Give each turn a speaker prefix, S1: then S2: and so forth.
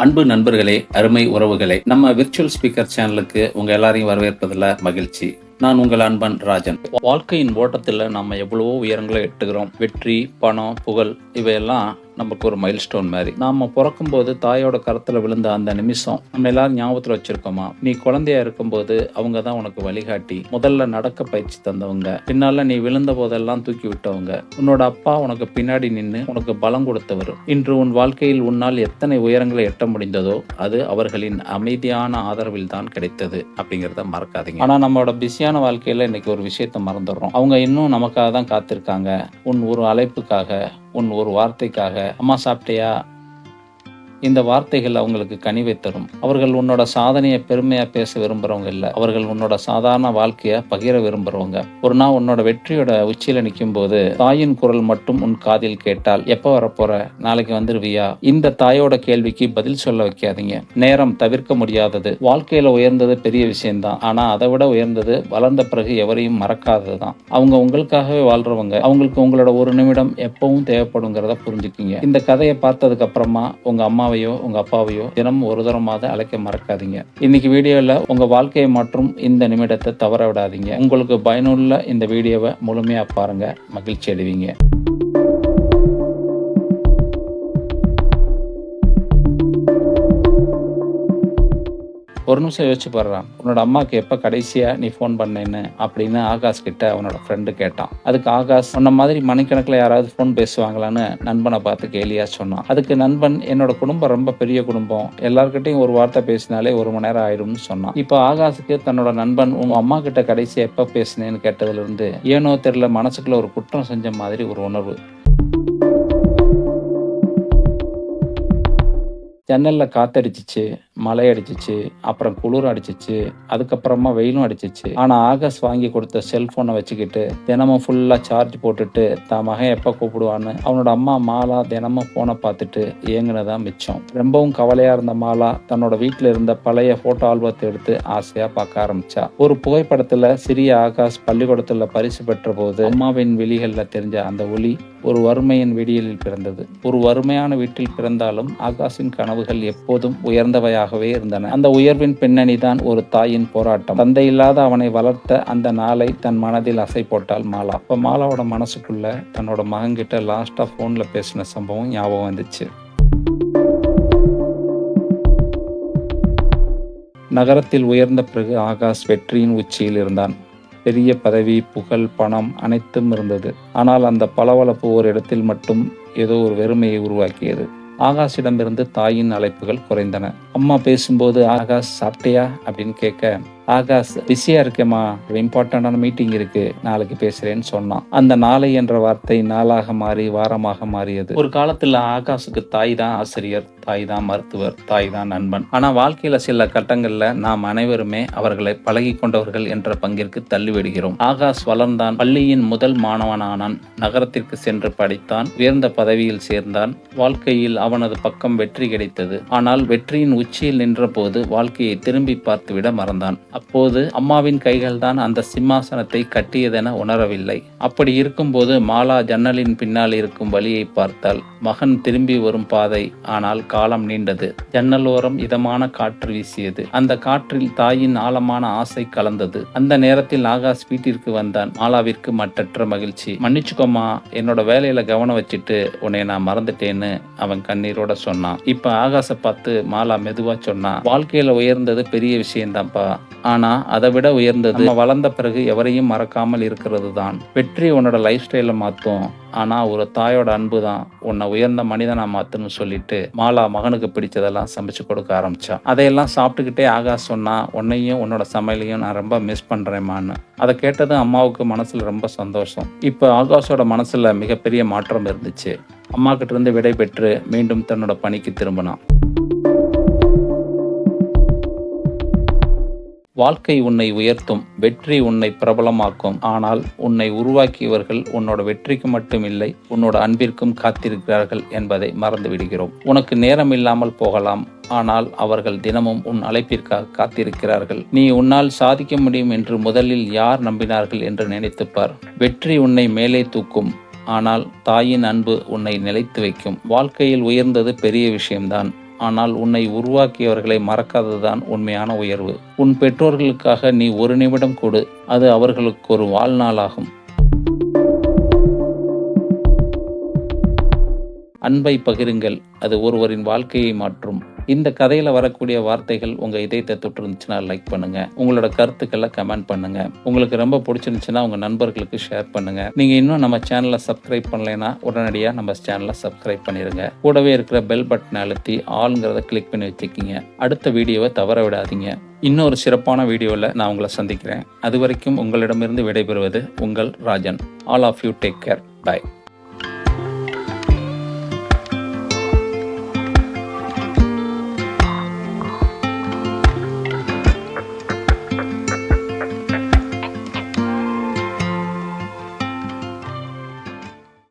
S1: அன்பு நண்பர்களே, அருமை உறவுகளே, நம்ம விர்ச்சுவல் ஸ்பீக்கர் சேனலுக்கு உங்க எல்லாரையும் வரவேற்பதில் மகிழ்ச்சி. நான் உங்கள் அன்பன் ராஜன். வாழ்க்கையின் ஓட்டத்தில் நம்ம எவ்வளவோ உயரங்களை எட்டுகிறோம். வெற்றி, பணம், புகழ் இவையெல்லாம் நமக்கு ஒரு மைல் ஸ்டோன் மாதிரி. நாம பிறக்கும் போது தாயோட கரத்துல விழுந்த அந்த நிமிஷம் நம்ம எல்லாரும் ஞாபகத்துல வச்சிருக்கோமா? நீ குழந்தையா இருக்கும்போது அவங்க தான் உனக்கு வழிகாட்டி, முதல்ல நடக்க பயிற்சி தந்தவங்க, பின்னால நீ விழுந்த போதெல்லாம் தூக்கி விட்டவங்க, உன்னோட அப்பா உனக்கு பின்னாடி நின்று உனக்கு பலம் கொடுத்தவர். இன்று உன் வாழ்க்கையில் உன்னால் எத்தனை உயரங்களை எட்ட முடிந்ததோ அது அவர்களின் அமைதியான ஆதரவில் தான் கிடைத்தது அப்படிங்கிறத மறக்காதீங்க. ஆனா நம்மளோட பிஸியான வாழ்க்கையில இன்னைக்கு ஒரு விஷயத்த மறந்துடுறோம். அவங்க இன்னும் நமக்காக தான் காத்திருக்காங்க. உன் ஒரு அழைப்புக்காக, உன் ஒரு வார்த்தைக்காக. அம்மா சாப்பிட்டியா? இந்த வார்த்தைகள் அவங்களுக்கு கனிவை தரும். அவர்கள் உன்னோட சாதனையை பெருமையா பேச விரும்புறவங்க இல்ல, அவர்கள் உன்னோட சாதாரண வாழ்க்கைய பகிர விரும்புறவங்க. ஒரு நாள் உன்னோட வெற்றியோட உச்சியில நிற்கும் போது தாயின் குரல் மட்டும் உன் காதில் கேட்டால், எப்ப வரப்போற? நாளைக்கு வந்துருவியா? இந்த தாயோட கேள்விக்கு பதில் சொல்ல வைக்காதீங்க. நேரம் தவிர்க்க முடியாதது. வாழ்க்கையில உயர்ந்தது பெரிய விஷயம்தான். ஆனா அதை விட உயர்ந்தது வளர்ந்த பிறகு எவரையும் மறக்காததுதான். அவங்க உங்களுக்காகவே வாழ்றவங்க. அவங்களுக்கு உங்களோட ஒரு நிமிடம் எப்பவும் தேவைப்படுங்கிறத புரிஞ்சுக்கிங்க. இந்த கதையை பார்த்ததுக்கு அப்புறமா உங்க அம்மாவையோ உங்க அப்பாவையோ தினமும் ஒரு தரமாவது அழைக்க மறக்காதீங்க. இன்னைக்கு வீடியோல உங்க வாழ்க்கையை மற்றும் இந்த நிமிடத்தை தவற விடாதீங்க. உங்களுக்கு பயனுள்ள இந்த வீடியோவை முழுமையா பாருங்க, மகிழ்ச்சி அடைவீங்க. ஒரு நிமிஷம் யோசிச்சு பாடுறான். உன்னோட அம்மாவுக்கு எப்போ கடைசியா நீ ஃபோன் பண்ணேன்னு அப்படின்னு ஆகாஷ் கிட்ட அவனோட ஃப்ரெண்டு கேட்டான். அதுக்கு ஆகாஷ், உன்ன மாதிரி மணிக்கணக்கில் யாராவது ஃபோன் பேசுவாங்களான்னு நண்பனை பார்த்து கேலியா சொன்னான். அதுக்கு நண்பன், என்னோட குடும்பம் ரொம்ப பெரிய குடும்பம், எல்லார்கிட்டையும் ஒரு வார்த்தை பேசினாலே 1 மணி நேரம் ஆயிடும்னு சொன்னான். இப்போ ஆகாஷுக்கு தன்னோட நண்பன் உங்க அம்மா கிட்ட கடைசியா எப்போ பேசினேன்னு கேட்டதுல இருந்து ஏனோ தெரியல மனசுக்குள்ள ஒரு குற்றம் செஞ்ச மாதிரி ஒரு உணர்வு. ஜன்னல்ல காத்தடிச்சிச்சு, மழை அடிச்சிச்சு, அப்புறம் குளிர் அடிச்சிச்சு, அதுக்கப்புறமா வெயிலும் அடிச்சிச்சு. ஆனா ஆகாஷ் வாங்கி கொடுத்த செல்போனை வச்சுக்கிட்டு தினமும் ஃபுல்லா சார்ஜ் போட்டுட்டு தான் மகன் எப்ப கூப்பிடுவான்னு அவனோட அம்மா மாலா தினமும் போனை பார்த்துட்டு ஏங்குனதான் மிச்சம். ரொம்பவும் கவலையா இருந்த மாலா தன்னோட வீட்டுல இருந்த பழைய போட்டோ ஆல்பத்தை எடுத்து ஆசையா பார்க்க ஆரம்பிச்சா. ஒரு புகைப்படத்துல சிறிய ஆகாஷ் பள்ளிக்கூடத்துல பரிசு பெற்ற போது அம்மாவின் விழிகள்ல தெரிஞ்ச அந்த ஒளி ஒரு வறுமையின் விடியலில் பிறந்தது. ஒரு வறுமையான வீட்டில் பிறந்தாலும் ஆகாஷின் கனவுகள் எப்போதும் உயர்ந்தவையாகவே இருந்தன. அந்த உயர்வின் பின்னணிதான் ஒரு தாயின் போராட்டம். தந்தை இல்லாத அவனை வளர்த்த அந்த நாளை தன் மனதில் அசை போட்டாள் மாலா. இப்ப மாலாவோட மனசுக்குள்ள தன்னோட மகன்கிட்ட லாஸ்டா போன்ல பேசின சம்பவம் ஞாபகம் வந்துச்சு. நகரத்தில் உயர்ந்த பிறகு ஆகாஷ் வெற்றியின் உச்சியில் இருந்தான். பெரிய பதவி, புகழ், பணம் அனைத்தும் இருந்தது. ஆனால் அந்த பளபளப்பு ஒரு இடத்தில் மட்டும் ஏதோ ஒரு வெறுமையை உருவாக்கியது. ஆகாஷிடமிருந்து தாயின் அழைப்புகள் குறைந்தன. அம்மா பேசும்போது ஆகாஷ் சாப்பிட்டியா அப்படின்னு கேட்க, ஆகாஷ் பிஸியா இருக்கேம்மா, ஒரு இம்பார்ட்டண்டான மீட்டிங் இருக்கு, நாளைக்கு பேசுறேன்னு சொன்னான். அந்த நாளை என்ற வார்த்தை நாளாக மாறி வாரமாக மாறியது. ஒரு காலத்துல ஆகாஷுக்கு தாய் தான் ஆசிரியர், தாய் தான் மருத்துவர், தாய் தான் நண்பன். ஆனா வாழ்க்கையில சில கட்டங்கள்ல நாம் அனைவருமே அவர்களை பழகி கொண்டவர்கள் என்ற பங்கிற்கு தள்ளிவிடுகிறோம். ஆகாஷ் வளர்ந்தான், பள்ளியின் முதல் மாணவனானான், நகரத்திற்கு சென்று படித்தான், உயர்ந்த பதவியில் சேர்ந்தான். வாழ்க்கையில் அவனது பக்கம் வெற்றி கிடைத்தது. ஆனால் வெற்றியின் உச்சியில் நின்ற போது வாழ்க்கையை திரும்பி பார்த்துவிட மறந்தான். அப்போது அம்மாவின் கைகள் தான் அந்த சிம்மாசனத்தை கட்டியதென உணரவில்லை. அப்படி இருக்கும்போது மாலா ஜன்னலின் பின்னால் இருக்கும் வழியை பார்த்தாள். மகன் திரும்பி வரும் பாதை. ஆனால் காலம் நீண்டது. ஜன்னல் ஓரம் இதமான காற்று வீசியது. அந்த காற்றில் தாயின் ஆழமான ஆசை கலந்தது. அந்த நேரத்தில் ஆகாஷ் வீட்டிற்கு வந்தான். மாலாவிற்கு மற்றற்ற மகிழ்ச்சி. மன்னிச்சுக்கோமா, என்னோட வேலையில கவனம் வச்சுட்டு உன்னை நான் மறந்துட்டேன்னு அவன் கண்ணீரோட சொன்னான். இப்ப ஆகாஷை பார்த்து மாலா மெதுவா சொன்னா, வாழ்க்கையில உயர்ந்தது பெரிய விஷயம்தான்ப்பா, ஆனா அதை விட உயர்ந்தது நம்ம வளர்ந்த பிறகு எவரையும் மறக்காமல் இருக்கிறது தான். வெற்றி உன்னோட லைஃப் ஸ்டைல மாத்தும், ஆனா ஒரு தாயோட அன்பு தான் உன்னை உயர்ந்த மனிதனா மாத்துன்னு சொல்லிட்டு மாலா மகனுக்கு பிடிச்சதெல்லாம் சமைச்சு கொடுக்க ஆரம்பிச்சா. அதையெல்லாம் சாப்பிட்டுக்கிட்டே ஆகாஷ் சொன்னா, உன்னையும் உன்னோட சமையலையும் நான் ரொம்ப மிஸ் பண்றேம்மான்னு. அதை கேட்டதும் அம்மாவுக்கு மனசுல ரொம்ப சந்தோஷம். இப்ப ஆகாஷோட மனசுல மிகப்பெரிய மாற்றம் இருந்துச்சு. அம்மா கிட்ட இருந்து விடை பெற்று மீண்டும் தன்னோட பணிக்கு திரும்பினான். வாழ்க்கை உன்னை உயர்த்தும், வெற்றி உன்னை பிரபலமாக்கும். ஆனால் உன்னை உருவாக்கியவர்கள் உன்னோட வெற்றிக்கு மட்டுமில்லை, உன்னோட அன்பிற்கும் காத்திருக்கிறார்கள் என்பதை மறந்து விடுகிறோம். உனக்கு நேரம் இல்லாமல் போகலாம், ஆனால் அவர்கள் தினமும் உன் அழைப்பிற்காக காத்திருக்கிறார்கள். நீ உன்னால் சாதிக்க முடியும் என்று முதலில் யார் நம்பினார்கள் என்று நினைத்துப்பார். வெற்றி உன்னை மேலே தூக்கும், ஆனால் தாயின் அன்பு உன்னை நிலைத்து வைக்கும். வாழ்க்கையில் உயர்ந்தது பெரிய விஷயம்தான், ஆனால் உன்னை உருவாக்கியவர்களை மறக்காததுதான் உண்மையான உயர்வு. உன் பெற்றோர்களுக்காக நீ ஒரு நிமிடம் கொடு, அது அவர்களுக்கு ஒரு வாழ்நாளாகும். அன்பை பகிருங்கள், அது ஒருவரின் வாழ்க்கையை மாற்றும். இந்த கதையில வரக்கூடிய வார்த்தைகள் உங்க இதயத்தை தொட்டு இருந்துச்சுன்னா லைக் பண்ணுங்க. உங்களோட கருத்துக்களை கமெண்ட் பண்ணுங்க. உங்களுக்கு ரொம்ப பிடிச்சிருந்துச்சுன்னா உங்க நண்பர்களுக்கு ஷேர் பண்ணுங்க. நீங்க இன்னும் நம்ம சேனலை சப்ஸ்கிரைப் பண்ணலைன்னா உடனடியா நம்ம சேனலை சப்ஸ்கிரைப் பண்ணிருங்க. கூடவே இருக்கிற பெல் பட்டனை அழுத்தி ஆல்ங்கிறத கிளிக் பண்ணி வச்சுக்கிங்க. அடுத்த வீடியோவை தவற விடாதீங்க. இன்னொரு சிறப்பான வீடியோவில் நான் உங்களை சந்திக்கிறேன். அது வரைக்கும் உங்களிடமிருந்து விடைபெறுவது உங்கள் Rajan. All of you take care. By.